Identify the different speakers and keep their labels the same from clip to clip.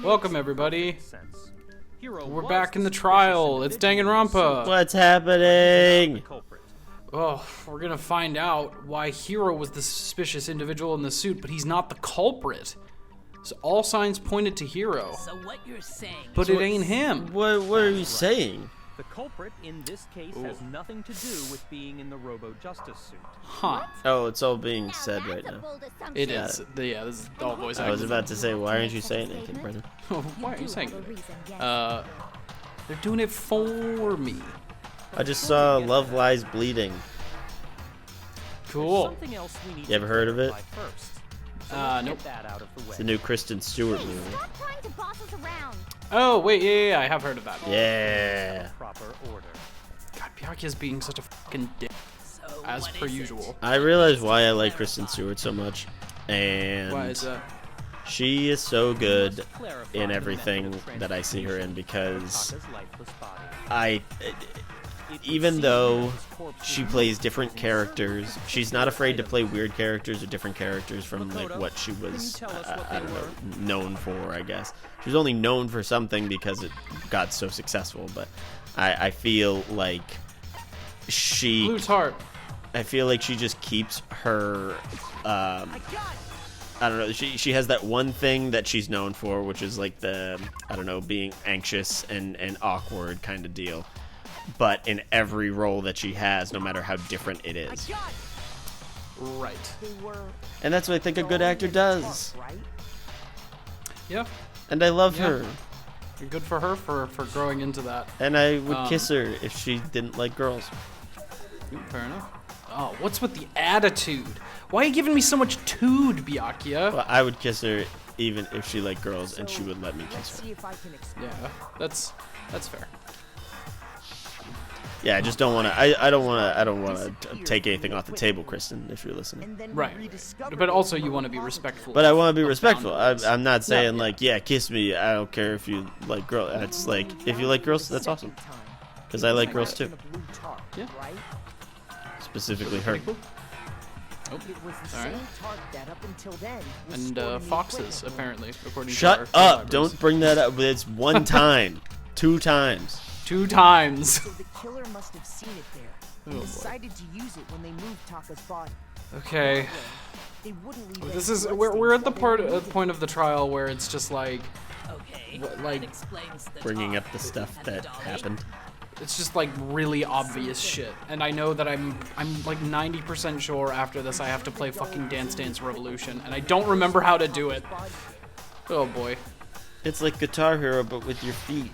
Speaker 1: Welcome, everybody. We're back in the trial. It's Danganronpa.
Speaker 2: What's happening?
Speaker 1: Oh, we're gonna find out why Hiro was the suspicious individual in the suit, but he's not the culprit. So all signs pointed to Hiro.
Speaker 3: So what you're saying?
Speaker 1: But it ain't him.
Speaker 2: What are you saying?
Speaker 4: The culprit in this case has nothing to do with being in the Robo-Justice suit.
Speaker 1: Huh.
Speaker 2: Oh, it's all being said right now.
Speaker 1: It is. Yeah, this is all voice
Speaker 2: I was
Speaker 1: acting.
Speaker 2: about to say, why aren't you saying anything, Brendan?
Speaker 1: Why are you saying it? They're doing it for me.
Speaker 2: I just saw Love Lies Bleeding.
Speaker 1: Cool.
Speaker 4: Something else we need
Speaker 2: You ever heard of it?
Speaker 4: first.
Speaker 1: Nope.
Speaker 4: That out of the way.
Speaker 2: It's the new Kristen Stewart movie.
Speaker 5: Stop trying to boss us around.
Speaker 1: Oh, wait, yeah, I have heard of that.
Speaker 2: Yeah.
Speaker 4: Proper order.
Speaker 1: God, Byakuya's being such a fucking dick,
Speaker 3: So
Speaker 1: as
Speaker 3: what
Speaker 1: per
Speaker 3: is it?
Speaker 1: usual.
Speaker 2: I realize why I like Kristen Stewart so much. And
Speaker 1: Why is that?
Speaker 2: she is so good
Speaker 4: Clarify
Speaker 2: in
Speaker 4: the
Speaker 2: everything
Speaker 4: method of
Speaker 2: that I see her in because
Speaker 4: Taka's lifeless body.
Speaker 2: even though she plays different characters, she's not afraid to play weird characters or different characters from like what she was I don't know, known for, I guess. She was only known for something because it got so successful, but I feel like
Speaker 1: Blue's heart.
Speaker 2: I feel like she just keeps her I don't know, she has that one thing that she's known for, which is like the, I don't know, being anxious and awkward kind of deal. But in every role that she has, no matter how different it is.
Speaker 1: Right.
Speaker 2: And that's what I think a good actor does.
Speaker 1: Yeah.
Speaker 2: And I love
Speaker 1: Yeah.
Speaker 2: her.
Speaker 1: Good for her for growing into that.
Speaker 2: And I would kiss her if she didn't like girls.
Speaker 1: Fair enough. Oh, what's with the attitude? Why are you giving me so much tood, Byakuya?
Speaker 2: Well, I would kiss her even if she liked girls and she would let me kiss her.
Speaker 1: Yeah, that's fair.
Speaker 2: Yeah, I just don't want to. I don't want to take anything off the table, Kristen, if you're listening.
Speaker 1: Right. But also you want to be respectful.
Speaker 2: But I want to be respectful.
Speaker 1: boundaries.
Speaker 2: I'm not saying
Speaker 1: Yeah.
Speaker 2: like, yeah, kiss me. I don't care if you like girls. It's like, if you like girls, that's awesome. Because I like girls too.
Speaker 1: Yeah.
Speaker 2: Specifically her.
Speaker 1: Oh, alright. And foxes, apparently, according to
Speaker 2: Shut
Speaker 1: our
Speaker 2: up!
Speaker 1: libraries.
Speaker 2: Don't bring that up. It's one time. 2 times.
Speaker 1: 2 times.
Speaker 6: So the killer must have seen it there and
Speaker 1: Oh, boy.
Speaker 6: decided to use it when they moved Taka's body.
Speaker 1: Okay.
Speaker 6: They wouldn't leave
Speaker 1: This
Speaker 6: any
Speaker 1: is
Speaker 6: bloodstains
Speaker 1: we're at the
Speaker 6: while they
Speaker 1: point of the trial where it's just like
Speaker 3: Okay.
Speaker 1: like,
Speaker 3: that explains the
Speaker 2: Bringing
Speaker 3: talk
Speaker 2: up the stuff
Speaker 3: and the
Speaker 2: that
Speaker 3: dolly.
Speaker 2: happened.
Speaker 1: it's just like really obvious shit. And I know that I'm like 90% sure after this I have to play fucking Dance Dance Revolution, and I don't remember how to do it. Oh boy.
Speaker 2: It's like Guitar Hero, but with your feet.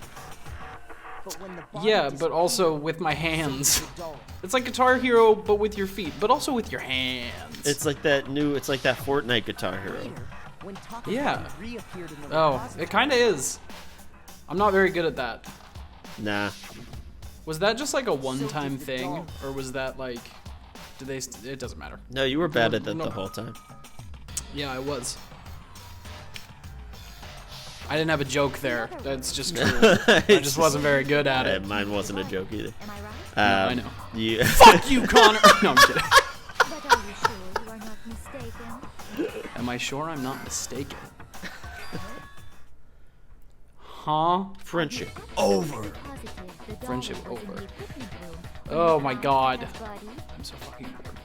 Speaker 6: But when the body
Speaker 1: Yeah, but
Speaker 6: disappeared,
Speaker 1: also with my
Speaker 6: so did
Speaker 1: hands.
Speaker 6: the doll.
Speaker 1: It's like Guitar Hero, but with your feet, but also with your hands.
Speaker 2: It's like that Fortnite Guitar Hero.
Speaker 6: Later, when Taka's
Speaker 1: Yeah.
Speaker 6: body reappeared in the
Speaker 1: Oh,
Speaker 6: repository,
Speaker 1: it kind of is. I'm not very good at that.
Speaker 2: Nah.
Speaker 1: Was that just like a one-time thing, or was that like? Did they? It doesn't matter.
Speaker 2: No, you were bad at that
Speaker 1: No.
Speaker 2: the whole time.
Speaker 1: Yeah, I was. I didn't have a joke there. That's just true. I just wasn't very good at it.
Speaker 2: Mine wasn't a joke either.
Speaker 5: Am I right?
Speaker 1: I know.
Speaker 2: You
Speaker 1: Fuck you, Connor. No, I'm kidding.
Speaker 5: But are you sure you are not mistaken?
Speaker 1: Am I sure I'm not mistaken? Huh?
Speaker 2: Friendship over.
Speaker 5: Positive, the doll
Speaker 1: Friendship
Speaker 5: was in
Speaker 1: over.
Speaker 5: the equipment room.
Speaker 1: Oh my god.
Speaker 5: Buddy,
Speaker 1: I'm so fucking bored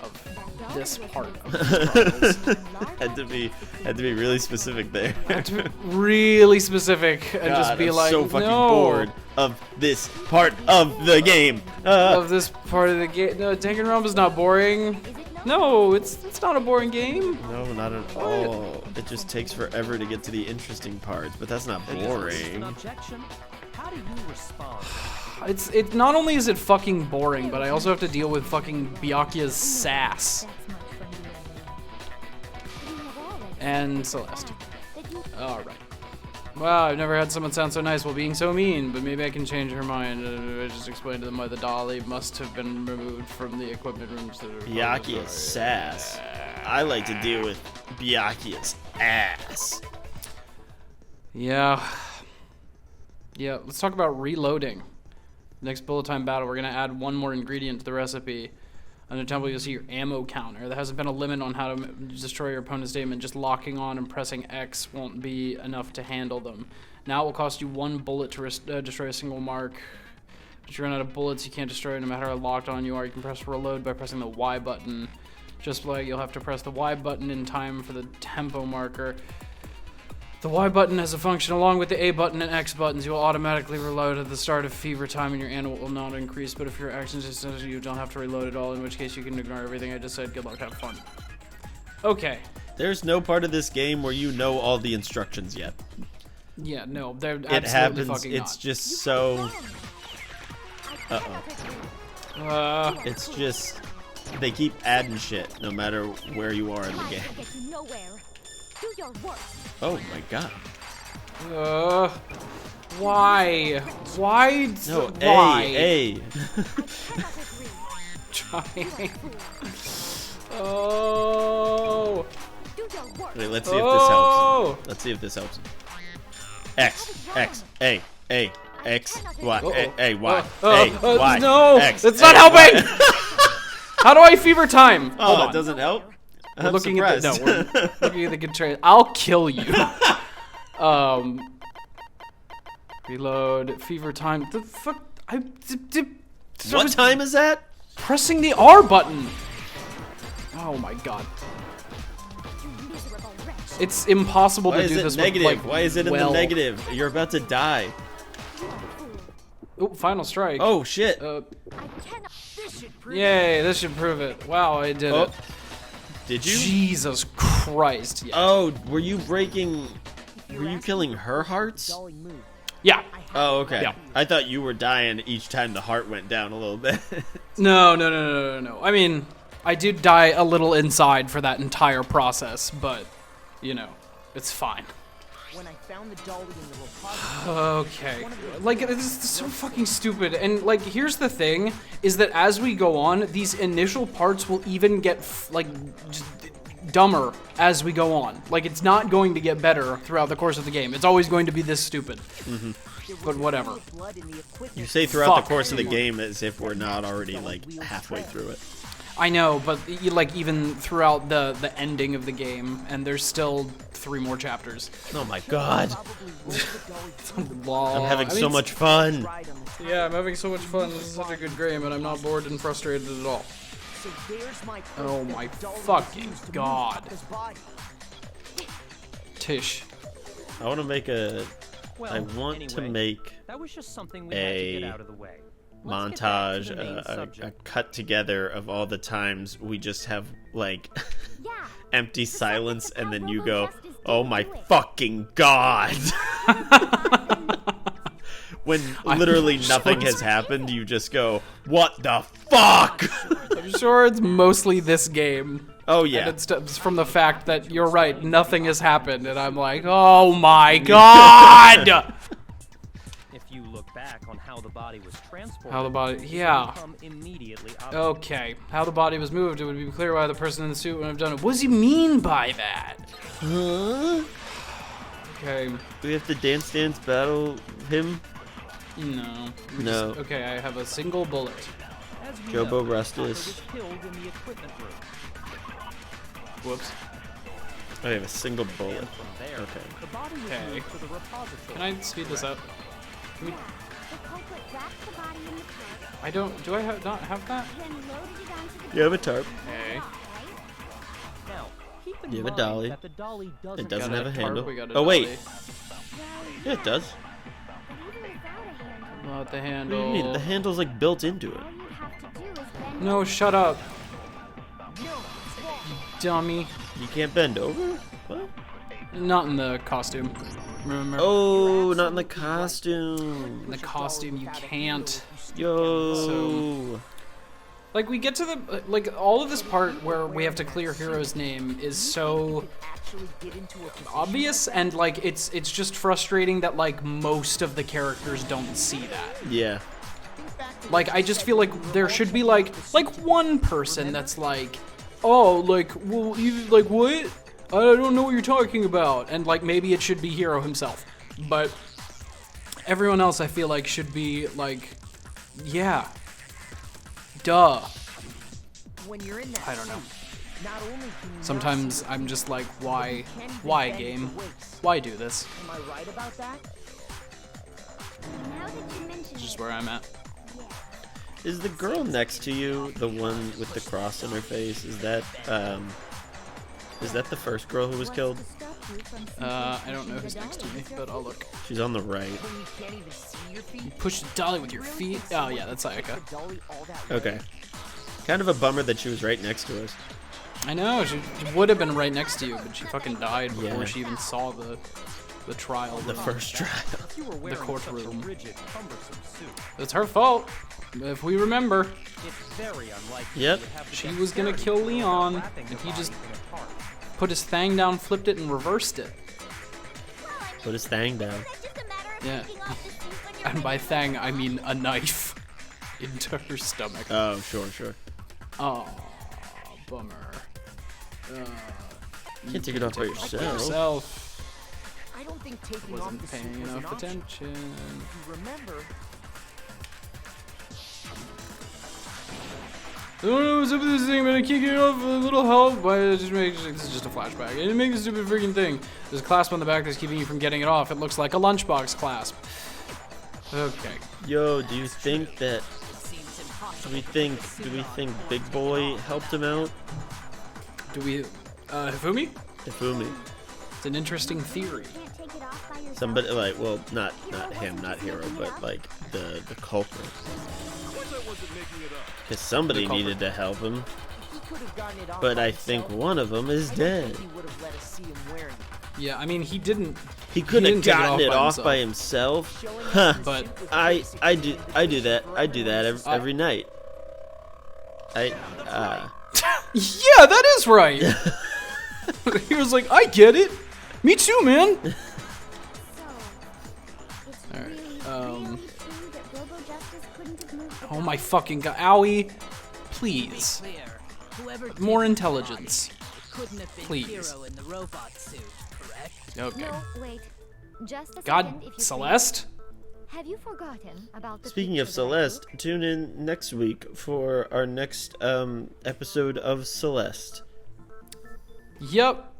Speaker 1: of
Speaker 5: that doll
Speaker 1: this
Speaker 5: was
Speaker 1: part
Speaker 5: in
Speaker 1: of
Speaker 5: the
Speaker 1: the trials.
Speaker 2: had to be really specific there.
Speaker 1: Really specific and
Speaker 2: God,
Speaker 1: just be
Speaker 2: I'm
Speaker 1: like,
Speaker 2: so fucking
Speaker 1: no.
Speaker 2: bored of this part of the game.
Speaker 1: Of this part of the game. No, Danganronpa's not boring.
Speaker 5: Is it not?
Speaker 1: No, it's not a boring game.
Speaker 2: No, not at all. It just takes forever to get to the interesting parts, but that's not
Speaker 4: An
Speaker 2: boring.
Speaker 4: objection? How do you respond?
Speaker 1: It not only is it fucking boring, but I also have to deal with fucking Byakuya's sass
Speaker 5: That's much from you. We have already
Speaker 1: and Celeste.
Speaker 5: that you
Speaker 1: All right. Wow, I've never had someone sound so nice while being so mean, but maybe I can change her mind. I just explained to them why the dolly must have been removed from the equipment rooms.
Speaker 2: Byakuya's sass. I like to deal with Byakuya's ass.
Speaker 1: Yeah. Yeah, let's talk about reloading. Next bullet time battle, we're gonna add one more ingredient to the recipe. On the temple, you'll see your ammo counter. There hasn't been a limit on how to destroy your opponent's statement. Just locking on and pressing X won't be enough to handle them. Now it will cost you 1 bullet to destroy a single mark. If you run out of bullets, you can't destroy it no matter how locked on you are. You can press reload by pressing the Y button. Just like you'll have to press the Y button in time for the tempo marker. The Y button has a function along with the A button and X buttons. You will automatically reload at the start of fever time and your ammo will not increase. But if your actions just you don't have to reload at all, in which case you can ignore everything I just said. Good luck, have fun. Okay.
Speaker 2: There's no part of this game where you know all the instructions yet.
Speaker 1: Yeah, no, they're
Speaker 2: It
Speaker 1: absolutely
Speaker 2: happens.
Speaker 1: fucking
Speaker 2: It's
Speaker 1: not.
Speaker 2: just so. It's just they keep adding shit no matter where you are in the game.
Speaker 5: Get you nowhere. Do your work.
Speaker 2: Oh my god.
Speaker 1: Why? Why?
Speaker 2: No,
Speaker 1: Why?
Speaker 2: A.
Speaker 1: Trying. Oh.
Speaker 5: Do your work.
Speaker 2: Wait, let's see if this
Speaker 1: Oh.
Speaker 2: helps. Let's see if this helps. X, A, X, Y, A, Y, A, Y.
Speaker 1: No,
Speaker 2: X,
Speaker 1: it's
Speaker 2: A,
Speaker 1: not helping.
Speaker 2: Y.
Speaker 1: How do I fever time? Hold
Speaker 2: Oh,
Speaker 1: on.
Speaker 2: it doesn't help?
Speaker 1: We're
Speaker 2: I'm
Speaker 1: looking at the,
Speaker 2: surprised.
Speaker 1: no, we're looking at the control. I'll kill you. Reload. Fever time. The fuck?
Speaker 2: What time is that?
Speaker 1: Pressing the R button. Oh my god.
Speaker 5: You miserable wretch.
Speaker 1: It's impossible
Speaker 2: Why
Speaker 1: to
Speaker 2: is
Speaker 1: do
Speaker 2: it
Speaker 1: this
Speaker 2: negative?
Speaker 1: with, like,
Speaker 2: Why is it in the negative? You're about to die.
Speaker 1: Oh, final strike.
Speaker 2: Oh shit.
Speaker 5: I cannot.
Speaker 3: This should prove
Speaker 1: Yay, this should prove it. Wow, I did
Speaker 2: Oh.
Speaker 1: it.
Speaker 2: Did you?
Speaker 1: Jesus Christ. Yeah.
Speaker 2: Oh, were you breaking? Were you killing her hearts?
Speaker 6: Dolly moved.
Speaker 1: Yeah.
Speaker 2: Oh, okay.
Speaker 1: Yeah.
Speaker 2: I thought you were dying each time the heart went down a little bit.
Speaker 1: No. I mean, I did die a little inside for that entire process, but, you know, it's fine.
Speaker 6: When I found the dolly in the repository,
Speaker 1: Okay. Like, this is so fucking stupid. And, like, here's the thing, is that as we go on, these initial parts will even get, like, just dumber as we go on. Like, it's not going to get better throughout the course of the game. It's always going to be this stupid. But whatever.
Speaker 6: blood in the equipment.
Speaker 2: You say throughout
Speaker 1: Fuck.
Speaker 2: the course of the game as if we're not already like halfway through it.
Speaker 1: I know, but like even throughout the ending of the game, and there's still 3 more chapters.
Speaker 2: Oh my god.
Speaker 6: Probably rolled the dolly through
Speaker 2: I'm having so much fun.
Speaker 6: right on the
Speaker 1: Yeah, I'm having so much fun. This is such a good game, and I'm not bored and frustrated at all.
Speaker 6: So there's my
Speaker 1: Oh
Speaker 6: proof that
Speaker 1: my
Speaker 6: the dolly
Speaker 1: fucking
Speaker 6: refused to move
Speaker 1: god.
Speaker 6: Papa's body.
Speaker 1: Tish.
Speaker 2: I want to make a
Speaker 4: Well,
Speaker 2: I want to
Speaker 4: anyway,
Speaker 2: make
Speaker 4: that was just something we had to get
Speaker 2: a
Speaker 4: out of the way. Let's get back
Speaker 2: montage,
Speaker 4: to the main
Speaker 2: a
Speaker 4: subject.
Speaker 2: cut together of all the times we just have like
Speaker 5: Yeah.
Speaker 2: empty silence and then you go, "Oh my fucking god." When literally
Speaker 1: sure
Speaker 2: nothing
Speaker 1: it's-
Speaker 2: has happened, you just go, "What the fuck?"
Speaker 1: I'm sure it's mostly this game.
Speaker 2: Oh
Speaker 1: And
Speaker 2: yeah.
Speaker 1: it stems from the fact that you're right, nothing has happened, and I'm like, oh my god!
Speaker 4: If you look back on how the body was transported,
Speaker 1: How the body-
Speaker 4: it will
Speaker 1: yeah.
Speaker 4: become immediately obvious.
Speaker 1: Okay, how the body was moved, it would be clear why the person in the suit would have done it. What does he mean by that?
Speaker 2: Huh?
Speaker 1: Okay,
Speaker 2: Do we have to dance battle him?
Speaker 1: no. We
Speaker 2: No.
Speaker 1: just- okay, I have a single bullet.
Speaker 4: As we
Speaker 2: Jobo
Speaker 4: know,
Speaker 2: Rustus.
Speaker 4: Papa was killed in the equipment room.
Speaker 1: Whoops.
Speaker 2: I have a single bullet.
Speaker 4: And from there,
Speaker 2: Okay.
Speaker 4: the body was
Speaker 1: Okay.
Speaker 4: moved to the repository.
Speaker 1: Can I speed this up?
Speaker 5: The culprit wrapped the body in the tarp,
Speaker 1: I don't, do I not have that?
Speaker 5: then loaded it onto the
Speaker 2: You have a tarp.
Speaker 1: Okay.
Speaker 4: Now, keep in
Speaker 2: You have a
Speaker 4: mind
Speaker 2: dolly.
Speaker 4: that the dolly doesn't,
Speaker 2: It doesn't
Speaker 1: Got
Speaker 2: have a
Speaker 1: tarp,
Speaker 2: handle.
Speaker 1: we got a
Speaker 2: Oh wait,
Speaker 1: dolly.
Speaker 2: yeah, it does.
Speaker 5: but even without a handle,
Speaker 1: Not the
Speaker 2: What do you
Speaker 1: handle.
Speaker 2: mean? The handle's like built into it.
Speaker 5: all you'd have to do is bend
Speaker 1: No, shut up. Dummy.
Speaker 2: You can't bend over? What?
Speaker 1: Not in the costume. Remember?
Speaker 2: Oh, not in the costume.
Speaker 1: In the costume, you can't.
Speaker 2: Yo.
Speaker 1: Like, we get to the, like, all of this part where we have to clear Hero's name is so
Speaker 6: Actually get into a position
Speaker 1: obvious, and, like, it's just frustrating that, like, most of the characters don't see that.
Speaker 2: Yeah.
Speaker 1: Like, I just feel like there should be, like one person that's like, oh, like, well, you, like, what? I don't know what you're talking about. And, like, maybe it should be Hero himself. But everyone else, I feel like, should be, like, yeah. Duh.
Speaker 6: when you're in that
Speaker 1: I don't know.
Speaker 6: suit, not only can you
Speaker 1: Sometimes
Speaker 6: not see
Speaker 1: I'm just like, why?
Speaker 6: but you can't even
Speaker 1: Why,
Speaker 6: bend
Speaker 1: game?
Speaker 6: the waist.
Speaker 1: Why do this?
Speaker 6: Am I right about that?
Speaker 5: Now that you mention
Speaker 1: This is
Speaker 5: it,
Speaker 1: where I'm at.
Speaker 2: Is the girl next to you the one with the cross on her face? Is that the first girl who was
Speaker 5: what's
Speaker 2: killed?
Speaker 5: to stop you from
Speaker 1: I
Speaker 5: simply
Speaker 1: don't know
Speaker 5: pushing
Speaker 1: who's
Speaker 5: the
Speaker 1: next to
Speaker 5: dolly
Speaker 1: me,
Speaker 5: with your
Speaker 1: but I'll
Speaker 5: feet?
Speaker 1: look.
Speaker 2: She's on the right.
Speaker 6: When you can't even see your feet?
Speaker 1: Push the dolly with your feet. Oh yeah, that's Sayaka.
Speaker 6: The dolly all that way?
Speaker 2: Okay. Kind of a bummer that she was right next to us.
Speaker 1: I know, she would have been right next to you, but she fucking died before
Speaker 2: Yeah.
Speaker 1: she even saw the trial.
Speaker 2: The
Speaker 1: room.
Speaker 2: first trial.
Speaker 4: If you were wearing such a
Speaker 1: courtroom.
Speaker 4: rigid, cumbersome suit,
Speaker 1: It's her fault. If we remember,
Speaker 4: it's very unlikely
Speaker 2: Yep.
Speaker 4: you would have the
Speaker 1: She was gonna
Speaker 4: dexterity
Speaker 1: kill
Speaker 4: to go about
Speaker 1: Leon,
Speaker 4: wrapping
Speaker 1: and
Speaker 4: the
Speaker 1: he
Speaker 4: body
Speaker 1: just
Speaker 4: in a tarp.
Speaker 1: put his thang down, flipped it, and reversed it.
Speaker 2: Put his thang down.
Speaker 5: That's just a matter of
Speaker 1: Yeah.
Speaker 5: taking off the suit when you're
Speaker 1: And by
Speaker 5: ready to
Speaker 1: thang,
Speaker 5: go.
Speaker 1: I mean a knife into her stomach.
Speaker 2: Oh, sure.
Speaker 1: Oh, bummer.
Speaker 2: Can't take it off by
Speaker 1: Take it off by
Speaker 2: yourself.
Speaker 1: yourself.
Speaker 6: I don't think taking off
Speaker 1: Wasn't
Speaker 6: the suit
Speaker 1: paying
Speaker 6: was an
Speaker 1: enough
Speaker 6: option.
Speaker 1: attention.
Speaker 6: If you remember,
Speaker 1: I don't know what's up with this thing, but I can't get it off with a little help. Why it just makes this is just a flashback. It makes a stupid freaking thing. There's a clasp on the back that's keeping you from getting it off. It looks like a lunchbox clasp. Okay.
Speaker 2: Yo, do you think that?
Speaker 3: It seems impossible.
Speaker 2: Do we think Big Boy helped him out?
Speaker 1: Do we Hifumi?
Speaker 2: Ifumi.
Speaker 1: It's an interesting theory.
Speaker 5: Can't take it off by yourself.
Speaker 2: Somebody like, well, not him, not Hero, but like the culprit. Because somebody
Speaker 1: The culprit.
Speaker 2: needed to help him.
Speaker 6: he could have gotten it off
Speaker 2: But
Speaker 6: by
Speaker 2: I think
Speaker 6: himself.
Speaker 2: one of them is
Speaker 6: I don't
Speaker 2: dead.
Speaker 6: think he would have let us see him wearing it.
Speaker 1: Yeah, I mean he didn't
Speaker 2: He could have
Speaker 1: didn't take it
Speaker 2: gotten
Speaker 1: off
Speaker 2: it
Speaker 1: by
Speaker 2: off by himself.
Speaker 6: Showing us
Speaker 2: Huh.
Speaker 6: the
Speaker 1: But
Speaker 6: suit was
Speaker 2: I
Speaker 6: basically
Speaker 2: do that. I do that
Speaker 6: forever.
Speaker 2: every night.
Speaker 1: Yeah, that is right. He was like, I get it. Me too, man.
Speaker 5: So, it's
Speaker 1: Alright,
Speaker 5: really,
Speaker 1: um,
Speaker 5: really true that Robo Justice couldn't have moved the
Speaker 1: Oh my
Speaker 5: dolly?
Speaker 1: fucking god. Owie.
Speaker 3: To be
Speaker 1: Please.
Speaker 3: clear, whoever did
Speaker 1: More
Speaker 3: the
Speaker 1: intelligence.
Speaker 3: body, it couldn't have been
Speaker 1: Please.
Speaker 3: Hero in the robot suit, correct?
Speaker 1: Okay.
Speaker 5: No, wait. Just a second,
Speaker 1: God,
Speaker 5: if you please.
Speaker 1: Celeste?
Speaker 5: Have you forgotten about the
Speaker 2: Speaking of
Speaker 5: picture that I
Speaker 2: Celeste,
Speaker 5: took?
Speaker 2: tune in next week for our next episode of Celeste.
Speaker 1: Yep.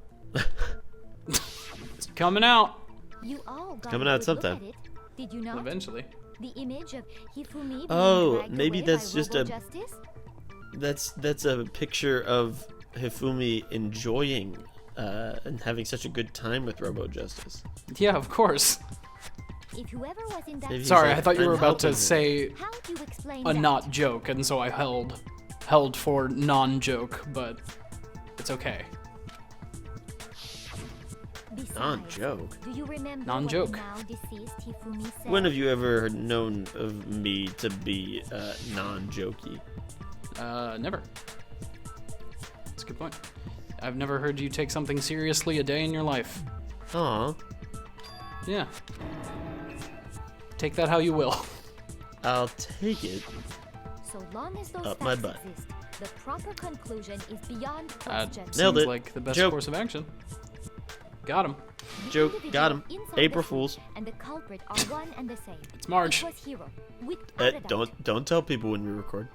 Speaker 1: It's coming out.
Speaker 5: You all got
Speaker 2: Coming
Speaker 5: a
Speaker 2: out
Speaker 5: good look
Speaker 2: sometime.
Speaker 5: at it, did you not?
Speaker 1: Eventually.
Speaker 5: The image of Hifumi being
Speaker 2: Oh,
Speaker 5: dragged
Speaker 2: maybe
Speaker 5: away
Speaker 2: that's
Speaker 5: by
Speaker 2: just
Speaker 5: Robo
Speaker 2: a-
Speaker 5: Justice?
Speaker 2: That's a picture of Hifumi enjoying and having such a good time with Robo Justice.
Speaker 1: Yeah, of course.
Speaker 5: If whoever was in that
Speaker 2: Maybe he's
Speaker 1: Sorry,
Speaker 2: like,
Speaker 1: I thought you
Speaker 2: "I'm
Speaker 1: were about to
Speaker 2: helping him."
Speaker 1: say
Speaker 5: how do you explain
Speaker 1: a
Speaker 5: that?
Speaker 1: not joke, and so I held for non-joke, but it's okay.
Speaker 5: Besides,
Speaker 2: Non-joke.
Speaker 5: Do you remember
Speaker 1: Non-joke.
Speaker 5: what the now deceased Hifumi said?
Speaker 2: When have you ever known of me to be non-jokey?
Speaker 1: Never. That's a good point. I've never heard you take something seriously a day in your life.
Speaker 2: Aw,
Speaker 1: Yeah. Take that how you will.
Speaker 2: I'll take it.
Speaker 5: So long as those
Speaker 2: Up my
Speaker 5: facts
Speaker 2: butt.
Speaker 5: exist, the proper conclusion is beyond
Speaker 1: That
Speaker 5: question.
Speaker 2: Nailed
Speaker 1: seems
Speaker 2: it.
Speaker 1: like the best
Speaker 2: Joke.
Speaker 1: course of action. Got him.
Speaker 5: The
Speaker 2: Joke,
Speaker 5: individual
Speaker 2: got him.
Speaker 5: inside
Speaker 2: April
Speaker 5: the
Speaker 2: Fools.
Speaker 5: suit and the culprit are one and the same.
Speaker 1: It's March.
Speaker 5: It was Hero, without a doubt.
Speaker 2: Don't tell people when we record.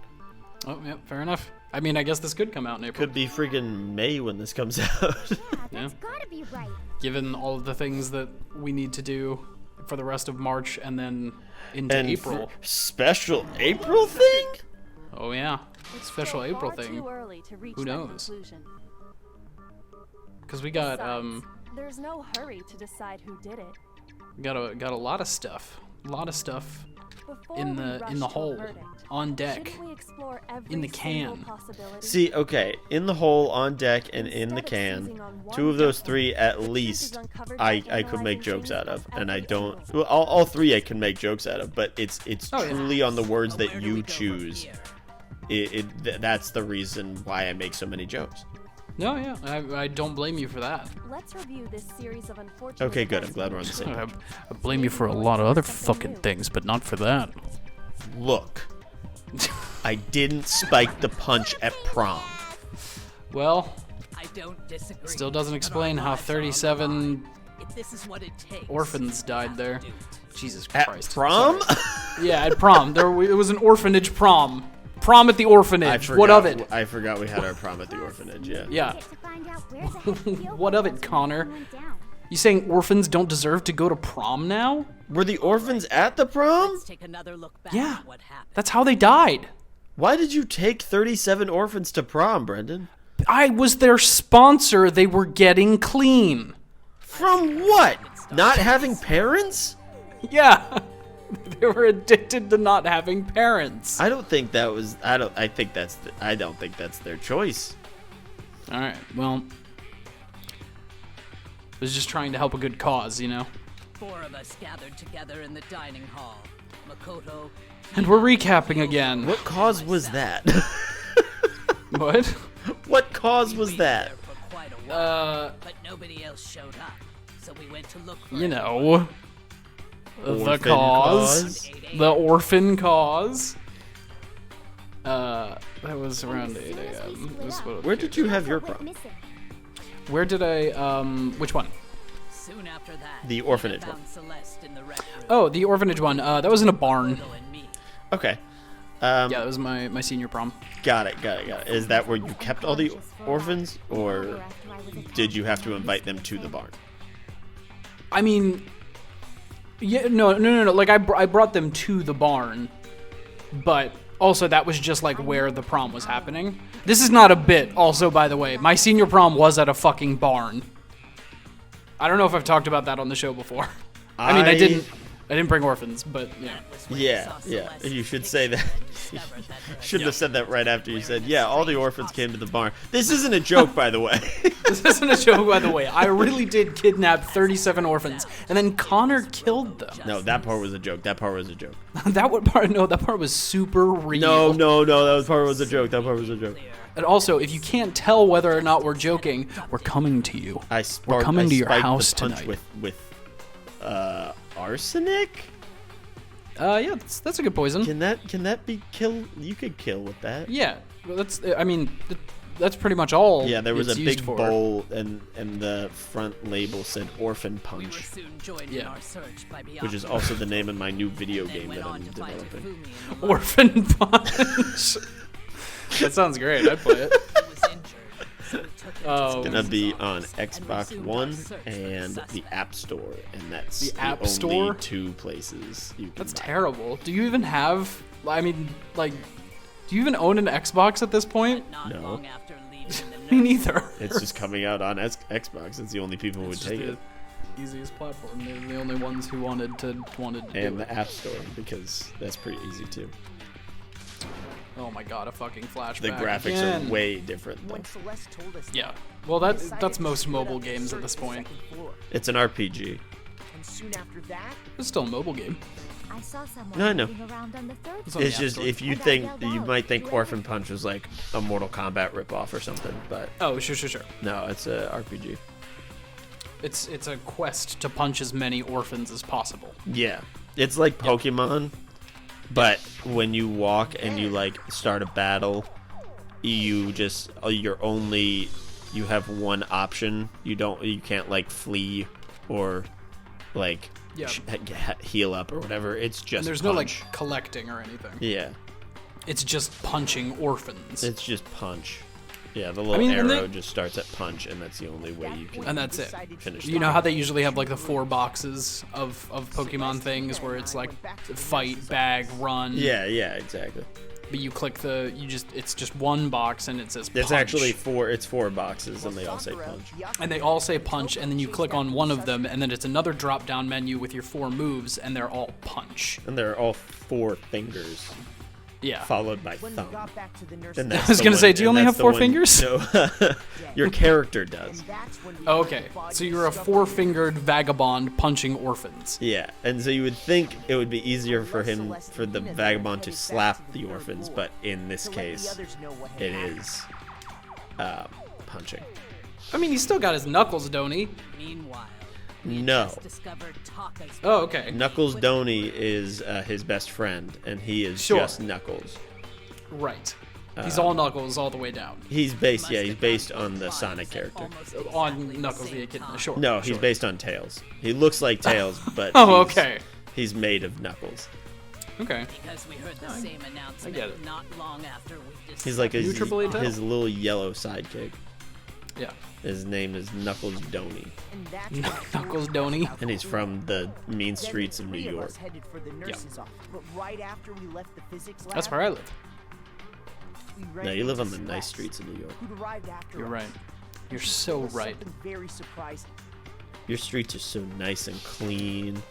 Speaker 1: Oh, yeah, fair enough. I mean, I guess this could come out in April.
Speaker 2: Could be friggin' May when this comes out.
Speaker 5: Yeah,
Speaker 1: Yeah.
Speaker 5: that's gotta be right.
Speaker 1: Given all of the things that we need to do for the rest of March and then into
Speaker 2: and
Speaker 1: April.
Speaker 2: for special April thing?
Speaker 1: Oh yeah,
Speaker 7: It's
Speaker 1: special
Speaker 7: still
Speaker 1: April
Speaker 7: far
Speaker 1: thing.
Speaker 7: Too early to reach
Speaker 1: Who
Speaker 7: that
Speaker 1: knows?
Speaker 7: conclusion.
Speaker 1: Because we got
Speaker 7: Besides, there's no hurry to decide who did it.
Speaker 1: got a lot of stuff. A lot of stuff
Speaker 7: Before
Speaker 1: in
Speaker 7: we
Speaker 1: the
Speaker 7: rush
Speaker 1: in the
Speaker 7: to a
Speaker 1: hole,
Speaker 7: verdict,
Speaker 1: on deck.
Speaker 7: shouldn't we explore every
Speaker 1: in the
Speaker 7: single
Speaker 1: can.
Speaker 7: possibility?
Speaker 2: See, okay, in the hole, on deck, and in the
Speaker 7: Instead of
Speaker 2: can,
Speaker 7: seizing on one
Speaker 2: two of those
Speaker 7: weapon,
Speaker 2: three at
Speaker 7: the truth is
Speaker 2: least
Speaker 7: uncovered by
Speaker 2: I could make
Speaker 7: analyzing
Speaker 2: jokes
Speaker 7: things
Speaker 2: out of,
Speaker 7: at
Speaker 2: and I
Speaker 7: every
Speaker 2: don't.
Speaker 7: angle.
Speaker 2: Well, all three I can make jokes out of, but it's
Speaker 1: Oh, yeah.
Speaker 2: truly on the words
Speaker 3: But
Speaker 2: that
Speaker 3: where do
Speaker 2: you
Speaker 3: we go from
Speaker 2: choose.
Speaker 3: here?
Speaker 2: That's the reason why I make so many jokes.
Speaker 1: No, yeah, I don't blame you for that.
Speaker 7: Let's review this series of unfortunate
Speaker 2: Okay, good. I'm
Speaker 7: events
Speaker 2: glad we're on the same.
Speaker 1: I blame you for a lot of other fucking things, but not for that.
Speaker 2: Look, I didn't spike the punch at prom.
Speaker 1: Well,
Speaker 3: I don't disagree.
Speaker 1: still doesn't
Speaker 3: but our
Speaker 1: explain how
Speaker 3: lives are on the
Speaker 1: 37
Speaker 3: line. If this is what it takes,
Speaker 1: orphans
Speaker 3: we'll
Speaker 1: died
Speaker 3: have to
Speaker 1: there.
Speaker 3: do it.
Speaker 1: Jesus
Speaker 2: At
Speaker 1: Christ.
Speaker 2: prom?
Speaker 1: Yeah, at prom. It was an orphanage prom. Prom at the orphanage. What of it?
Speaker 2: I forgot we had our prom at the orphanage. Yeah.
Speaker 1: Yeah.
Speaker 5: Get to find out where the heck the
Speaker 1: What of it, Connor?
Speaker 5: went down.
Speaker 1: You saying orphans don't deserve to go to prom now?
Speaker 2: Were the orphans at the prom?
Speaker 3: Let's take another look back
Speaker 1: Yeah.
Speaker 3: at what happened.
Speaker 1: That's how they died.
Speaker 2: Why did you take 37 orphans to prom, Brendan?
Speaker 1: I was their sponsor. They were getting clean.
Speaker 2: From what? Not having parents?
Speaker 1: Yeah. They were addicted to not having parents.
Speaker 2: I don't think that was. I don't think that's their choice.
Speaker 1: All right. Well, I was just trying to help a good cause, you know.
Speaker 3: 4 of us gathered together in the dining hall. Makoto.
Speaker 1: And we're recapping again.
Speaker 2: What cause was that?
Speaker 1: What?
Speaker 2: What cause was
Speaker 3: We
Speaker 2: that?
Speaker 3: were there for quite a while, but nobody else showed up. So we went to look for
Speaker 1: You
Speaker 3: it.
Speaker 1: know, the
Speaker 2: Orphan
Speaker 1: cause,
Speaker 2: cause?
Speaker 1: the orphan cause. That was around 8 a.m. This is what-
Speaker 2: Where did you have your
Speaker 5: Went
Speaker 2: prom?
Speaker 5: missing.
Speaker 1: Where did I? Which one?
Speaker 3: Soon after that,
Speaker 2: The orphanage
Speaker 3: I
Speaker 2: one.
Speaker 3: found Celeste in the rec room.
Speaker 1: Oh, the orphanage one. That was in a barn.
Speaker 3: Makoto and me.
Speaker 2: Okay.
Speaker 1: Yeah, that was my senior prom.
Speaker 2: Got it. Is that where you kept all the orphans, or
Speaker 5: After I was a
Speaker 2: did you have to invite them to the barn?
Speaker 1: I mean, yeah, no. Like I brought them to the barn, but also that was just like where the prom was happening. This is not a bit. Also, by the way, my senior prom was at a fucking barn. I don't know if I've talked about that on the show before. I mean, I didn't bring orphans, but yeah.
Speaker 3: Was when I
Speaker 2: Yeah,
Speaker 3: saw
Speaker 2: yeah.
Speaker 3: Celeste's
Speaker 2: You should
Speaker 3: picture
Speaker 2: say that.
Speaker 3: and discovered that her
Speaker 2: Shouldn't have said that right after you said, yeah, all the orphans came to the barn. This isn't a joke, by the way.
Speaker 1: This isn't a joke, by the way. I really did kidnap 37 orphans, and then Connor killed them.
Speaker 2: No, that part was a joke. That part was a joke.
Speaker 1: That part was super real.
Speaker 2: No, that part was a joke. That part was a joke.
Speaker 1: And also, if you can't tell whether or not we're joking, we're coming to you. We're coming to your
Speaker 2: spiked
Speaker 1: house
Speaker 2: the punch
Speaker 1: tonight.
Speaker 2: with arsenic?
Speaker 1: Yeah, that's a good poison.
Speaker 2: Can that be kill? You could kill with that.
Speaker 1: Yeah, well, that's pretty much all.
Speaker 2: Yeah, there was
Speaker 1: it's
Speaker 2: a
Speaker 1: used
Speaker 2: big
Speaker 1: for.
Speaker 2: bowl, and the front label said Orphan
Speaker 3: We were
Speaker 2: Punch,
Speaker 3: soon joined in
Speaker 1: Yeah.
Speaker 3: our search by
Speaker 2: which is
Speaker 3: Bianca.
Speaker 2: also the name of my new video
Speaker 3: They
Speaker 2: game
Speaker 3: went
Speaker 2: that I'm
Speaker 3: on to find
Speaker 2: developing.
Speaker 3: Tafumi in the
Speaker 1: Orphan Punch. That sounds great. I'd play it.
Speaker 3: He was injured, so we took him to
Speaker 1: Oh.
Speaker 2: Gonna be on
Speaker 3: and
Speaker 2: Xbox
Speaker 3: resumed
Speaker 2: One
Speaker 3: our search for
Speaker 2: and the
Speaker 3: suspect.
Speaker 2: App Store, and that's
Speaker 1: The App
Speaker 2: only
Speaker 1: Store?
Speaker 2: 2 places you can.
Speaker 1: That's
Speaker 2: buy.
Speaker 1: terrible. Do you even have? I mean, like, do you even own an Xbox at this point?
Speaker 3: Not
Speaker 2: No.
Speaker 3: long after leaving
Speaker 1: Me
Speaker 3: the
Speaker 1: neither.
Speaker 2: It's just coming out on Xbox. It's the only people who would
Speaker 1: It's
Speaker 2: take
Speaker 1: just
Speaker 2: it,
Speaker 1: the easiest platform. They're the only ones who wanted to do
Speaker 2: and
Speaker 1: it.
Speaker 2: the App Store because that's pretty easy too.
Speaker 1: Oh my god, a fucking flashback.
Speaker 2: The graphics
Speaker 1: again.
Speaker 2: are way different though.
Speaker 6: When Celeste told us,
Speaker 1: Yeah. Well,
Speaker 6: we
Speaker 1: that's
Speaker 6: decided to
Speaker 1: most
Speaker 6: split
Speaker 1: mobile
Speaker 6: up and
Speaker 1: games at
Speaker 6: search
Speaker 1: this
Speaker 6: the
Speaker 1: point.
Speaker 6: second floor.
Speaker 2: It's an RPG.
Speaker 6: And soon after that,
Speaker 1: It's still a mobile game.
Speaker 5: I saw someone
Speaker 2: No, I know.
Speaker 5: moving around on the third
Speaker 1: It's
Speaker 5: floor.
Speaker 1: on
Speaker 2: It's
Speaker 1: the App
Speaker 2: just
Speaker 1: Store.
Speaker 2: if you
Speaker 5: And I
Speaker 2: think
Speaker 5: yelled
Speaker 2: you
Speaker 5: out,
Speaker 2: might think
Speaker 5: "Whoever-"
Speaker 2: Orphan Punch was like a Mortal Kombat ripoff or something, but
Speaker 1: Oh, sure.
Speaker 2: no, it's a RPG.
Speaker 1: It's a quest to punch as many orphans as possible.
Speaker 2: Yeah, it's like Pokemon, but when you walk and you like start a battle, you have one option. You can't like flee or like
Speaker 1: Yeah.
Speaker 2: heal up or whatever. It's just
Speaker 1: And there's no like
Speaker 2: punch.
Speaker 1: collecting or anything.
Speaker 2: Yeah,
Speaker 1: It's just punching orphans.
Speaker 2: it's just punch. Yeah, the little
Speaker 1: mean, and
Speaker 2: arrow
Speaker 1: they-
Speaker 2: just starts at punch, and that's the only way you can.
Speaker 1: And that's it.
Speaker 2: Finish
Speaker 1: You know how they usually have like the 4 boxes of Pokemon things where it's like fight, bag, run.
Speaker 2: Yeah, exactly.
Speaker 1: But you click it's just one box and it says punch.
Speaker 2: It's actually 4. It's 4 boxes, and they all say punch.
Speaker 1: And they all say punch, and then you click on one of them, and then it's another drop-down menu with your 4 moves, and they're all punch.
Speaker 2: And they're all 4 fingers,
Speaker 1: Yeah.
Speaker 2: followed by
Speaker 6: when we
Speaker 2: thumb.
Speaker 6: got back to the nurse,
Speaker 2: And
Speaker 1: I
Speaker 2: that's
Speaker 1: was
Speaker 2: the
Speaker 1: gonna
Speaker 2: one-
Speaker 1: say, do you
Speaker 2: and
Speaker 1: only
Speaker 2: that's
Speaker 1: have 4
Speaker 2: the one-
Speaker 1: fingers?
Speaker 2: No, your character does.
Speaker 6: and that's when we
Speaker 1: Oh,
Speaker 6: found
Speaker 1: okay.
Speaker 6: the body
Speaker 1: So you're a
Speaker 6: discovered
Speaker 1: 4-fingered vagabond punching orphans.
Speaker 2: Yeah, and so you would think it would be easier for the vagabond to slap the orphans, but in this
Speaker 6: to let the
Speaker 2: case,
Speaker 6: others know what had
Speaker 2: it
Speaker 6: happened.
Speaker 2: is punching.
Speaker 1: I mean, he's still got his knuckles, don't he?
Speaker 3: Meanwhile, we had
Speaker 2: No.
Speaker 3: just discovered Taka's
Speaker 1: Oh, okay.
Speaker 2: Knuckles Doney is his best friend, and he is
Speaker 1: Sure.
Speaker 2: just Knuckles.
Speaker 1: Right. He's all Knuckles all the way down.
Speaker 2: He's based on the Sonic character.
Speaker 1: On Knuckles the Echidna, sure.
Speaker 2: No, he's
Speaker 1: sure.
Speaker 2: based on Tails. He looks like Tails, but
Speaker 1: Oh, okay.
Speaker 2: he's made of Knuckles.
Speaker 1: Okay.
Speaker 3: Because we heard the same announcement
Speaker 1: get it.
Speaker 3: not long after we decided.
Speaker 2: He's like
Speaker 1: New AAA title?
Speaker 2: his little yellow sidekick.
Speaker 1: Yeah.
Speaker 2: His name is Knuckles Doney,
Speaker 6: And that's
Speaker 1: Knuckles Doney.
Speaker 2: and he's from the mean
Speaker 6: Then
Speaker 2: streets
Speaker 6: the
Speaker 2: of New
Speaker 6: three
Speaker 2: York.
Speaker 6: us headed for the nurse's office. But right after we left the physics lab,
Speaker 1: That's where I live.
Speaker 6: we ran
Speaker 2: No, you live
Speaker 6: into
Speaker 2: on the nice
Speaker 6: Celeste,
Speaker 2: streets of New York.
Speaker 6: who'd arrived after
Speaker 1: You're
Speaker 6: us.
Speaker 1: right. You're
Speaker 6: She
Speaker 1: so
Speaker 6: told us
Speaker 1: right.
Speaker 6: something very surprising.
Speaker 2: Your streets are so nice and clean.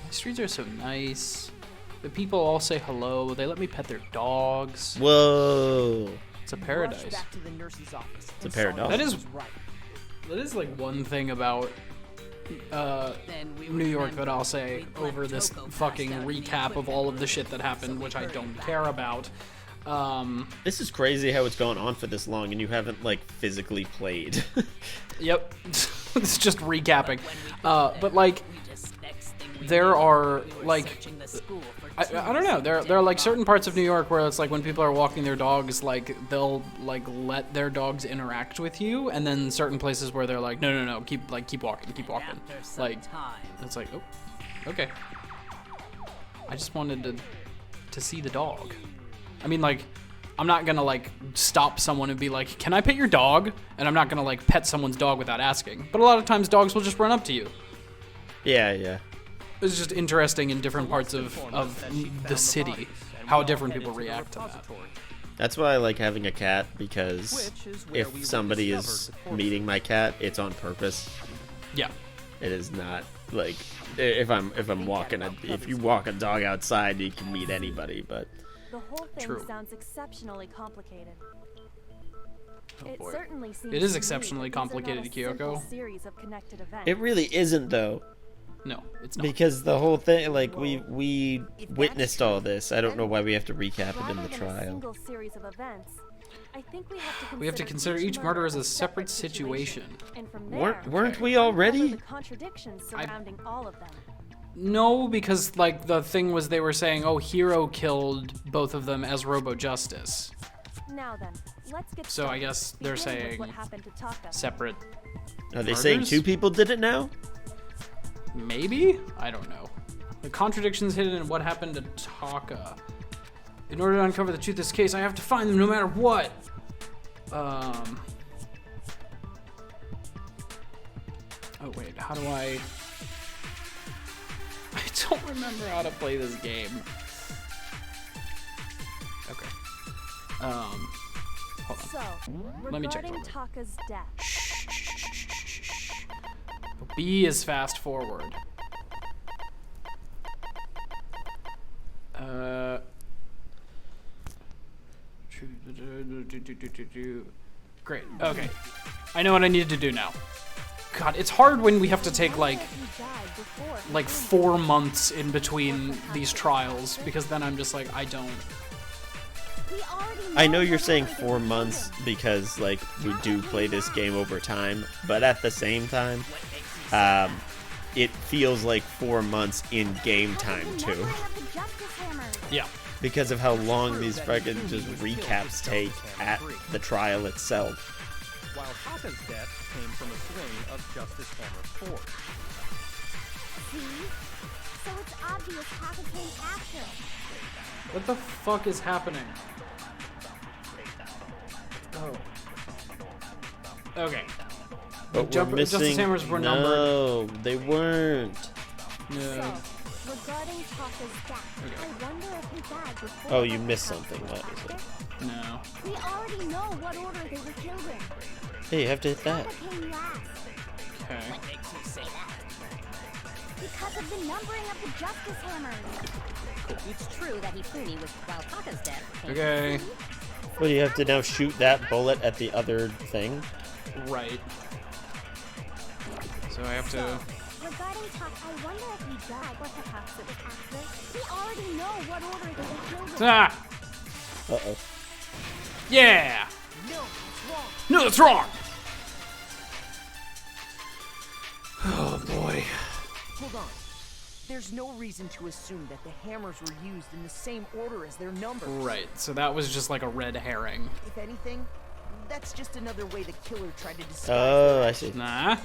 Speaker 1: The streets are so nice. The people all say hello. They let me pet their dogs.
Speaker 2: Whoa.
Speaker 1: It's a
Speaker 6: We rushed
Speaker 1: paradise.
Speaker 6: back to the nurse's office
Speaker 2: a
Speaker 6: and saw
Speaker 2: paradox.
Speaker 1: That
Speaker 6: she
Speaker 1: is-
Speaker 6: was right.
Speaker 1: That is like one thing about
Speaker 3: Then we
Speaker 1: New York that
Speaker 3: remembered
Speaker 1: I'll say
Speaker 3: we'd left
Speaker 1: over this
Speaker 3: Choco
Speaker 1: fucking
Speaker 3: passed out in the
Speaker 1: recap of all of the shit that
Speaker 3: equipment, so
Speaker 1: happened,
Speaker 3: we
Speaker 1: which I
Speaker 3: hurried
Speaker 1: don't
Speaker 3: back.
Speaker 1: care about.
Speaker 2: This is crazy how it's gone on for this long and you haven't like physically played.
Speaker 1: Yep. It's just recapping.
Speaker 3: When we
Speaker 1: But like,
Speaker 3: we just next thing we
Speaker 1: there
Speaker 3: knew,
Speaker 1: are
Speaker 3: we were
Speaker 1: like,
Speaker 3: searching the school for
Speaker 1: I
Speaker 3: two
Speaker 1: don't know. There are like certain parts of New York where it's like when people are walking their dogs, like they'll like let their dogs interact with you, and then certain places where they're like, no, keep walking.
Speaker 3: After some
Speaker 1: Like
Speaker 3: time.
Speaker 1: it's like, oh, okay. I just wanted to see the dog. I mean, like, I'm not gonna like stop someone and be like, can I pet your dog? And I'm not gonna like pet someone's dog without asking. But a lot of times dogs will just run up to you.
Speaker 2: Yeah.
Speaker 1: It's just interesting in different parts of the city how different people react to that.
Speaker 2: That's why I like having a cat, because
Speaker 4: Which is where we
Speaker 2: if somebody is
Speaker 4: rediscovered the corpse.
Speaker 2: meeting my cat, it's on purpose.
Speaker 1: Yeah.
Speaker 2: It is not like if I'm walking if you walk a dog outside, you can meet anybody, but
Speaker 7: The whole thing
Speaker 1: True.
Speaker 7: sounds exceptionally complicated. It
Speaker 1: boy.
Speaker 7: certainly seems
Speaker 1: It is
Speaker 7: to me
Speaker 1: exceptionally
Speaker 7: that these are not
Speaker 1: complicated,
Speaker 7: a simple
Speaker 1: Kyoko.
Speaker 7: series of connected events.
Speaker 2: it really isn't though,
Speaker 1: No, it's not.
Speaker 2: because the whole thing, like we
Speaker 6: If that's
Speaker 2: witnessed all
Speaker 6: true,
Speaker 2: this. I don't know why we have to recap it in
Speaker 7: Rather
Speaker 2: the
Speaker 7: than a
Speaker 2: trial.
Speaker 7: single series of events, I think
Speaker 1: We have to consider each murder as a separate situation.
Speaker 7: And from
Speaker 2: Weren't
Speaker 7: there,
Speaker 2: weren't we
Speaker 7: uncover
Speaker 2: already?
Speaker 7: the contradictions surrounding all of them.
Speaker 1: No, because like the thing was they were saying, oh, Hero killed both of them as Robo Justice.
Speaker 7: Now then, let's get
Speaker 1: So I
Speaker 7: started,
Speaker 1: guess they're
Speaker 7: beginning with
Speaker 1: saying
Speaker 7: what happened to Taka.
Speaker 1: separate.
Speaker 2: Are they saying
Speaker 1: Murders?
Speaker 2: 2 people did it now?
Speaker 1: Maybe? I don't know. The contradictions hidden in what happened to Taka. In order to uncover the truth of this case, I have to find them no matter what. Oh wait, how do I? I don't remember how to play this game. Okay. Hold on.
Speaker 7: So,
Speaker 1: Let me check
Speaker 7: regarding
Speaker 1: real quick.
Speaker 7: Taka's death,
Speaker 1: B is fast forward. Great. Okay. I know what I needed to do now. God, it's hard when we have to take like
Speaker 7: he died before he
Speaker 1: like
Speaker 7: was
Speaker 1: 4 months in between these trials, because then I'm just like, I don't.
Speaker 7: We already
Speaker 2: I know you're
Speaker 7: what
Speaker 2: saying
Speaker 7: order
Speaker 2: 4
Speaker 7: they
Speaker 2: months
Speaker 7: were
Speaker 2: because like we do play this game over time, but at the same time, it feels like 4 months in game time too,
Speaker 1: Yeah.
Speaker 2: because of how long these fucking just recaps take at the trial itself.
Speaker 4: While Taka's death came from a swing of Justice Hammer 4.
Speaker 5: See? So it's obvious Taka came after.
Speaker 1: What the fuck is happening? Oh. Okay.
Speaker 2: But
Speaker 1: Jump-
Speaker 2: we're missing.
Speaker 1: Justice Hammers were numbered.
Speaker 2: No, they weren't.
Speaker 1: No.
Speaker 5: So, regarding Taka's death, I wonder if he died before
Speaker 2: Oh, you
Speaker 5: or
Speaker 2: missed
Speaker 5: after
Speaker 2: something.
Speaker 5: or
Speaker 2: What is it?
Speaker 5: after.
Speaker 1: No.
Speaker 5: We already know what order they were killed in.
Speaker 2: Hey, you have to hit that.
Speaker 5: Taka came last
Speaker 1: Okay.
Speaker 3: Makes you say that.
Speaker 5: because of the numbering of the Justice Hammers.
Speaker 8: It's true that Hifumi was while Taka's dead.
Speaker 1: Okay.
Speaker 2: What, do you have to now shoot that bullet at the other thing?
Speaker 1: Right. So I have to.
Speaker 5: Regarding Taka, I wonder if he died or perhaps it was after. We already know what order they were killed in.
Speaker 1: Ah!
Speaker 2: Uh-oh.
Speaker 1: Yeah!
Speaker 6: No, it's wrong.
Speaker 1: No, that's wrong! Oh boy.
Speaker 6: Hold on. There's no reason to assume that the hammers were used in the same order as their numbers.
Speaker 1: Right, so that was just like a red herring.
Speaker 6: If anything, that's just another way the killer tried to disguise
Speaker 2: Oh,
Speaker 6: their
Speaker 2: I see.
Speaker 1: Nah.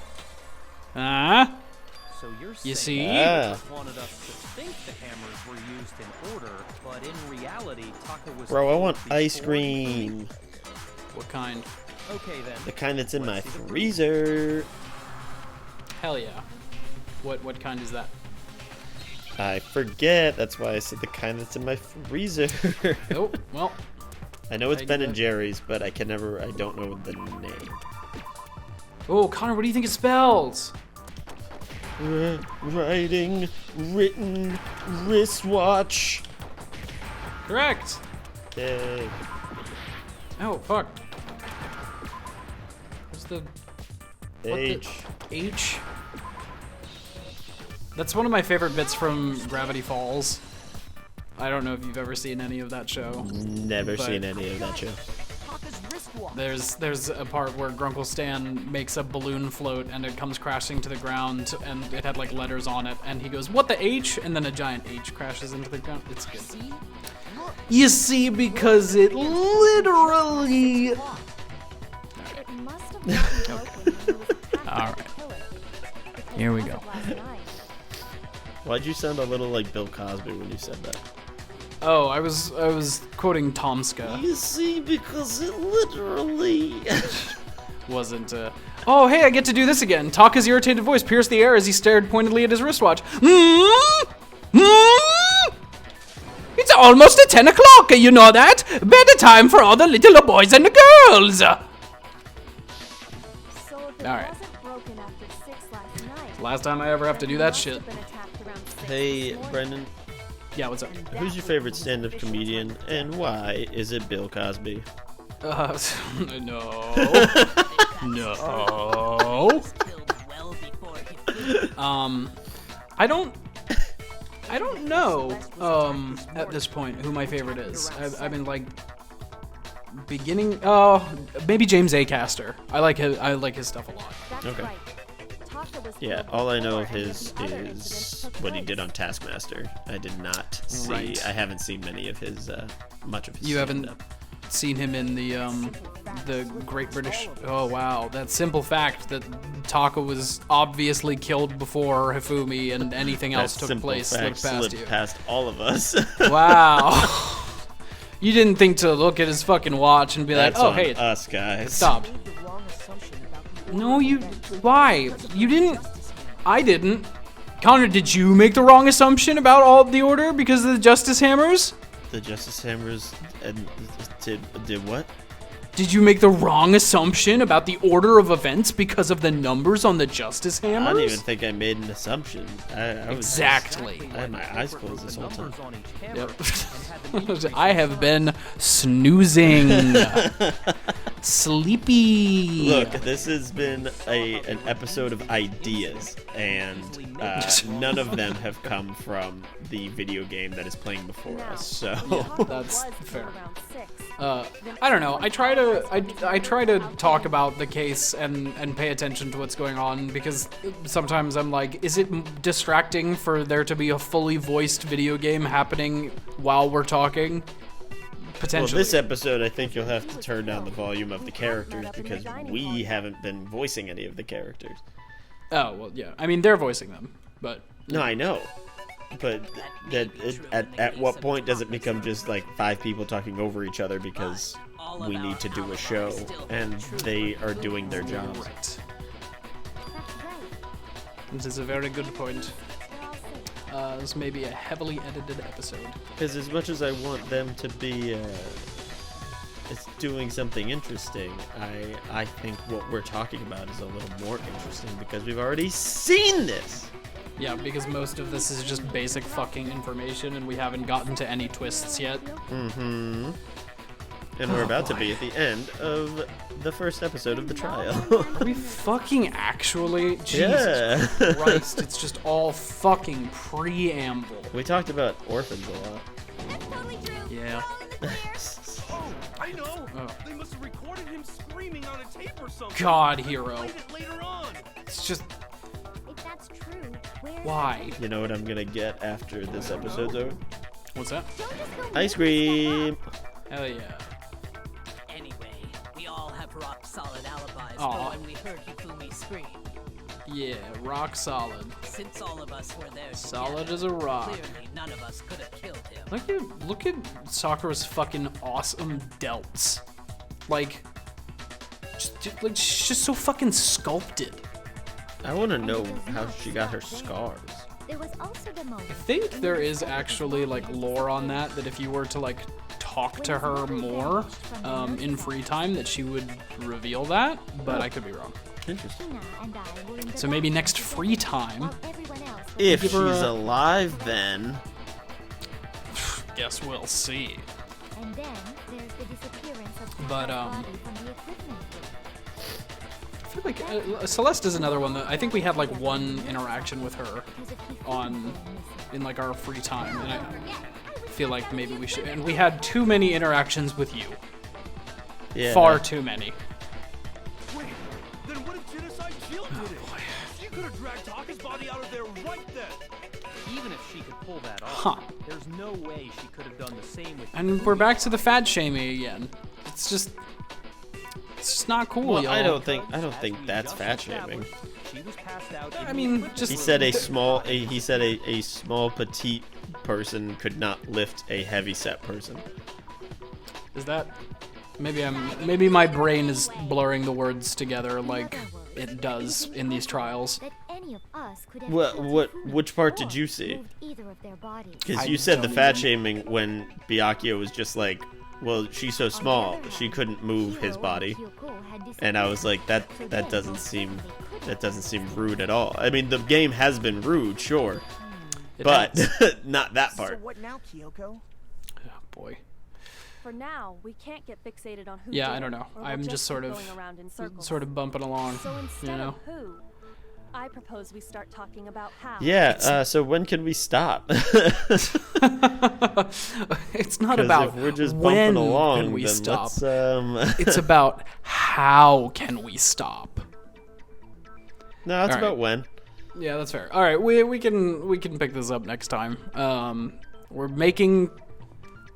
Speaker 1: Ah?
Speaker 4: So you're
Speaker 1: You
Speaker 4: saying
Speaker 1: see?
Speaker 2: Ah.
Speaker 4: you wanted us to think the hammers were used in order, but in reality, Taka was.
Speaker 2: Bro, I want
Speaker 4: told
Speaker 2: ice
Speaker 4: before he
Speaker 2: cream.
Speaker 1: What kind?
Speaker 4: Okay then.
Speaker 2: The kind that's in my
Speaker 4: Let's see the proof.
Speaker 2: freezer.
Speaker 1: Hell yeah. What kind is that?
Speaker 2: I forget. That's why I said the kind that's in my freezer.
Speaker 1: Oh, well.
Speaker 2: I know it's
Speaker 1: I
Speaker 2: Ben
Speaker 1: get
Speaker 2: and
Speaker 1: it.
Speaker 2: Jerry's, but I don't know the name.
Speaker 1: Oh, Connor, what do you think it spells?
Speaker 2: Writing, written, wristwatch.
Speaker 1: Correct.
Speaker 2: Yay.
Speaker 1: Oh, fuck. What's the... what the-
Speaker 2: H.
Speaker 1: H? That's one of my favorite bits from Gravity Falls. I don't know if you've ever seen any of that show.
Speaker 2: Never
Speaker 1: But-
Speaker 2: seen any of that show.
Speaker 6: Taka's wristwatch.
Speaker 1: There's a part where Grunkle Stan makes a balloon float and it comes crashing to the ground and it had like letters on it and he goes, "What the H?" and then a giant H crashes into the ground. It's good.
Speaker 6: See?
Speaker 1: You see, because it literally...
Speaker 5: It must have gotten broken when he was attacked by
Speaker 1: All
Speaker 5: the
Speaker 1: right.
Speaker 5: killer. Because
Speaker 1: Here we
Speaker 5: as
Speaker 1: go.
Speaker 5: of last night,
Speaker 2: Why'd you sound a little like Bill Cosby when you said that?
Speaker 1: Oh, I was quoting Tomska.
Speaker 2: You see, because it literally...
Speaker 1: Wasn't, Oh, hey, I get to do this again. Taka's irritated voice pierced the air as he stared pointedly at his wristwatch. It's almost at 10 o'clock, you know that? Bedtime for all the little boys and the girls.
Speaker 5: so if it
Speaker 1: All right.
Speaker 5: wasn't broken after 6 last night,
Speaker 1: Last time I ever have to do
Speaker 5: then
Speaker 1: that
Speaker 5: he
Speaker 1: shit.
Speaker 5: must have been attacked around 6
Speaker 2: Hey,
Speaker 5: this morning.
Speaker 2: Brendan,
Speaker 1: Yeah, what's up?
Speaker 2: who's your favorite stand-up comedian, and why is it Bill Cosby?
Speaker 1: No. No.
Speaker 3: Killed well before he flew.
Speaker 1: I don't know, at this point, who my favorite is. I've been, like, maybe James Acaster. I like his stuff a lot.
Speaker 5: That's
Speaker 2: Okay.
Speaker 5: right. Taka was
Speaker 2: Yeah,
Speaker 5: killed
Speaker 2: all I know
Speaker 5: before
Speaker 2: of
Speaker 5: any
Speaker 2: his
Speaker 5: other incident
Speaker 2: is
Speaker 5: took
Speaker 2: what he
Speaker 5: place.
Speaker 2: did on Taskmaster. I did not see.
Speaker 1: Right.
Speaker 2: I haven't seen many of his, much of his.
Speaker 1: You haven't
Speaker 2: stand-up.
Speaker 1: seen him in the Great British... Oh, wow. That simple fact that Taka was obviously killed before Hifumi and anything else
Speaker 2: That
Speaker 1: took
Speaker 2: simple
Speaker 1: place
Speaker 2: fact
Speaker 1: slipped past
Speaker 2: slipped
Speaker 1: you.
Speaker 2: past all of us.
Speaker 1: Wow. You didn't think to look at his fucking watch and be
Speaker 2: That's
Speaker 1: like, oh,
Speaker 2: on
Speaker 1: hey, it
Speaker 2: us guys.
Speaker 1: stopped.
Speaker 6: Made the wrong assumption about the
Speaker 1: No,
Speaker 6: order
Speaker 1: you...
Speaker 6: of events.
Speaker 1: Why? You didn't...
Speaker 6: Justice Hammer.
Speaker 1: I didn't. Connor, did you make the wrong assumption about all the order because of the Justice Hammers?
Speaker 2: The Justice Hammers and did what?
Speaker 1: Did you make the wrong assumption about the order of events because of the numbers on the Justice Hammers?
Speaker 2: I don't even think I made an assumption. I was
Speaker 1: Exactly.
Speaker 2: I had my eyes closed this whole time.
Speaker 4: Numbers on each hammer
Speaker 1: Yep.
Speaker 4: and had the meter
Speaker 1: I have been snoozing. Sleepy.
Speaker 2: Look, this has been an episode of ideas, and none of them have come from the video game that is playing before us. So
Speaker 1: That's
Speaker 5: Was
Speaker 1: fair.
Speaker 5: around 6.
Speaker 1: I don't know. I try to talk about the case and pay attention to what's going on because sometimes I'm like, is it distracting for there to be a fully voiced video game happening while we're talking?
Speaker 2: well,
Speaker 1: Potentially.
Speaker 2: this episode, I think you'll have to turn down the volume of the characters because we haven't been voicing any of the characters.
Speaker 1: Oh well, yeah. I mean, they're voicing them, but
Speaker 2: No, I know. But at what point does it become just like 5 people talking over each other because we need to do a show and they are doing their jobs?
Speaker 1: right.
Speaker 5: That's right.
Speaker 1: This is a very good point.
Speaker 5: They're all safe.
Speaker 1: This may be a heavily edited episode.
Speaker 2: Because as much as I want them to be it's doing something interesting, I think what we're talking about is a little more interesting because we've already seen this.
Speaker 1: Yeah, because most of this is just basic fucking information and we haven't gotten to any twists yet.
Speaker 2: Mm-hmm. And we're about to be at the end of the first episode of the trial.
Speaker 1: Are we fucking actually? Jesus
Speaker 2: Yeah.
Speaker 1: Christ, it's just all fucking preamble.
Speaker 2: We talked about orphans a lot.
Speaker 5: That's totally true.
Speaker 1: Yeah.
Speaker 9: I know!
Speaker 1: Oh.
Speaker 9: They must have recorded him screaming on a tape or something.
Speaker 1: God, Hero.
Speaker 9: Played it later on.
Speaker 1: It's just,
Speaker 5: If that's true, where's
Speaker 1: why?
Speaker 2: You know what I'm gonna get after this episode's over?
Speaker 1: What's that?
Speaker 5: Don't just go
Speaker 2: Ice cream!
Speaker 1: Hell yeah.
Speaker 3: Anyway, we all have rock solid alibis
Speaker 1: Aw.
Speaker 3: for when we heard Hifumi scream.
Speaker 1: Yeah, rock solid.
Speaker 3: Since all of us were there
Speaker 1: Solid
Speaker 3: together,
Speaker 1: as a rock.
Speaker 3: clearly none of us could have killed him.
Speaker 1: Look at Sakura's fucking awesome delts. Like she's just so fucking sculpted.
Speaker 2: I want to know how she got her scars.
Speaker 5: There was also the moment.
Speaker 1: I think there is actually like lore on that if you were to like talk to her more in free time that she would reveal that, but I could be wrong.
Speaker 2: Interesting.
Speaker 5: Hina and I were in the
Speaker 1: So maybe
Speaker 5: back
Speaker 1: next free time,
Speaker 5: while everyone else was
Speaker 2: If
Speaker 1: Give
Speaker 2: she's
Speaker 1: her a-
Speaker 2: alive, then.
Speaker 1: guess we'll see.
Speaker 5: And then there's the disappearance of
Speaker 1: But,
Speaker 5: Taka's body from the equipment room.
Speaker 1: I feel like Celeste is another one that I think we had like one interaction with her
Speaker 5: Because if he
Speaker 1: on in like our free time, and I feel like maybe we should. And we had too many interactions with you,
Speaker 2: Yeah.
Speaker 1: far too many.
Speaker 9: Wait, then what if Genocide Jill did it? She could have dragged Taka's body out of there right then.
Speaker 4: Even if she could pull that off,
Speaker 1: Huh.
Speaker 4: there's no way she could have done the same with.
Speaker 1: And we're back to the fat shaming again. It's just not cool,
Speaker 2: Well,
Speaker 1: y'all.
Speaker 2: I don't think
Speaker 4: As
Speaker 2: that's
Speaker 4: we
Speaker 2: fat
Speaker 4: just
Speaker 2: shaming.
Speaker 4: established, She was passed out. in
Speaker 1: I
Speaker 4: the
Speaker 1: mean,
Speaker 4: equipment
Speaker 1: just
Speaker 2: He
Speaker 4: room.
Speaker 2: said a small petite person could not lift a heavy set person.
Speaker 1: Is that maybe my brain is blurring the words together like it does in these trials.
Speaker 5: that any of us could have
Speaker 2: What-
Speaker 5: killed
Speaker 2: what-
Speaker 5: Hifumi
Speaker 2: which part
Speaker 5: or
Speaker 2: did you see?
Speaker 5: moved either of their bodies.
Speaker 2: Because
Speaker 1: I
Speaker 2: you said the
Speaker 1: don't
Speaker 2: fat
Speaker 1: even-
Speaker 2: shaming when Byakuya was just like, well, she's so small, she couldn't move his body. And I was like, that doesn't seem rude at all. I mean, the game has been rude, sure,
Speaker 1: It
Speaker 2: but
Speaker 1: has.
Speaker 2: not that
Speaker 6: So
Speaker 2: part.
Speaker 6: what now, Kyoko?
Speaker 1: Oh, boy.
Speaker 7: For now, we can't get fixated on who
Speaker 1: Yeah,
Speaker 7: did
Speaker 1: I
Speaker 7: it,
Speaker 1: don't know.
Speaker 7: or we'll
Speaker 1: I'm just sort
Speaker 7: keep
Speaker 1: of
Speaker 7: going around in circles.
Speaker 1: bumping along,
Speaker 7: So instead
Speaker 1: you know.
Speaker 7: of who, I propose we start talking about how.
Speaker 2: Yeah. So when can we stop?
Speaker 1: It's not
Speaker 2: 'Cause
Speaker 1: about
Speaker 2: if we're just
Speaker 1: when
Speaker 2: bumping along,
Speaker 1: can we
Speaker 2: then
Speaker 1: stop.
Speaker 2: let's.
Speaker 1: It's about how can we stop.
Speaker 2: No, it's
Speaker 1: All right.
Speaker 2: about when.
Speaker 1: Yeah, that's fair. All right, we can pick this up next time. We're making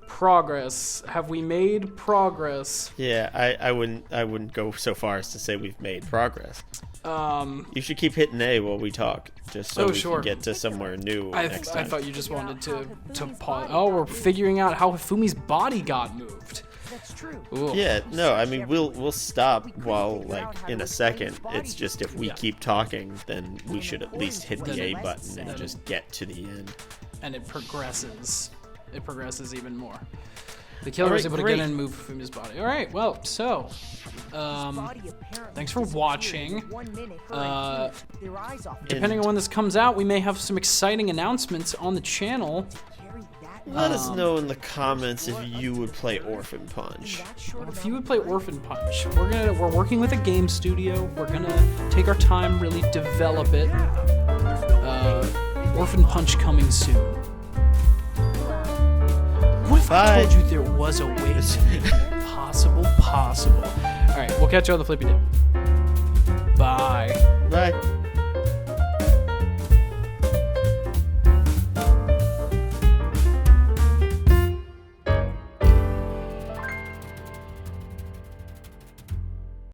Speaker 1: progress. Have we made progress?
Speaker 2: Yeah, I wouldn't go so far as to say we've made progress. You should keep hitting A while we talk, just so
Speaker 1: Oh,
Speaker 2: we
Speaker 1: sure.
Speaker 2: can get to somewhere new next
Speaker 1: I
Speaker 2: time.
Speaker 1: thought you just
Speaker 7: Figure
Speaker 1: wanted
Speaker 7: out
Speaker 1: to
Speaker 7: how Hifumi's
Speaker 1: pause.
Speaker 7: body
Speaker 1: Oh,
Speaker 7: got
Speaker 1: we're
Speaker 7: moved.
Speaker 1: figuring out how Hifumi's body got moved.
Speaker 6: That's true.
Speaker 1: Ooh.
Speaker 2: Yeah, no, I mean we'll stop while like in a second. It's just if we keep talking, then we should at least hit the A button and just get to the end.
Speaker 1: And it progresses. It progresses even more. The killer
Speaker 2: All
Speaker 1: was
Speaker 2: right,
Speaker 1: able to
Speaker 2: great.
Speaker 1: get in and move Hifumi's body. All right, well, so thanks for watching. Depending on when this comes out, we may have some exciting announcements on the channel.
Speaker 2: Let us know in the comments if you would play Orphan Punch.
Speaker 1: If you would play Orphan Punch, we're working with a game studio. We're gonna take our time, really develop it. Orphan Punch coming soon. What if I told you there was a way to make it possible? All right, we'll catch you on the flippy dip. Bye.
Speaker 2: Bye.